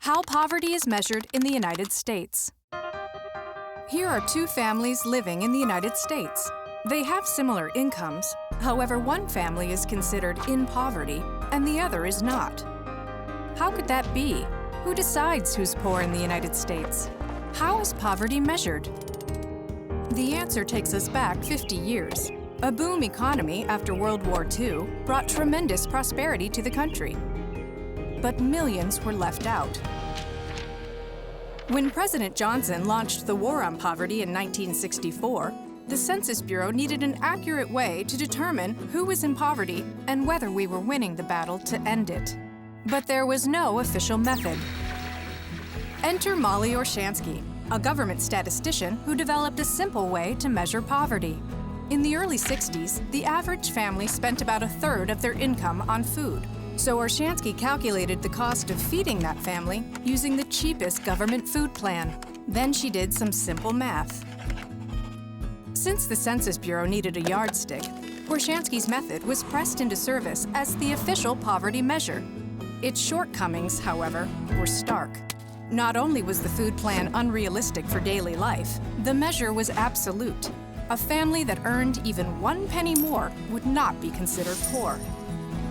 How poverty is measured in the United States. Here are two families living in the United States. They have similar incomes. However, one family is considered in poverty and the other is not. How could that be? Who decides who's poor in the United States? How is poverty measured? The answer takes us back 50 years. A boom economy after World War II brought tremendous prosperity to the country. But millions were left out. When President Johnson launched the War on Poverty in 1964, the Census Bureau needed an accurate way to determine who was in poverty and whether we were winning the battle to end it. But there was no official method. Enter Molly Orshansky, a government statistician who developed a simple way to measure poverty. In the early 60s, the average family spent about a third of their income on food. So Orshansky calculated the cost of feeding that family using the cheapest government food plan. Then she did some simple math. Since the Census Bureau needed a yardstick, Orshansky's method was pressed into service as the official poverty measure. Its shortcomings, however, were stark. Not only was the food plan unrealistic for daily life, the measure was absolute. A family that earned even 1 penny more would not be considered poor.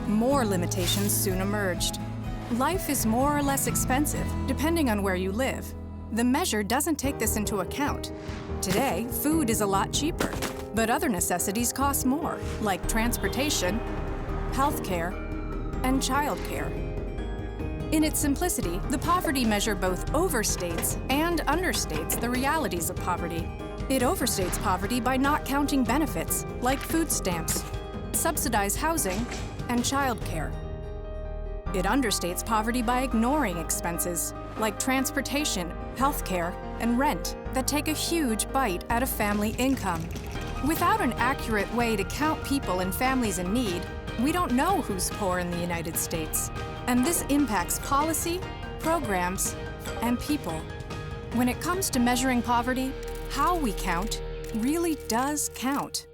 More limitations soon emerged. Life is more or less expensive, depending on where you live. The measure doesn't take this into account. Today, food is a lot cheaper, but other necessities cost more, like transportation, healthcare, and childcare. In its simplicity, the poverty measure both overstates and understates the realities of poverty. It overstates poverty by not counting benefits, like food stamps, subsidized housing, and childcare. It understates poverty by ignoring expenses, like transportation, healthcare, and rent, that take a huge bite out of family income. Without an accurate way to count people and families in need, we don't know who's poor in the United States. And this impacts policy, programs, and people. When it comes to measuring poverty, how we count really does count.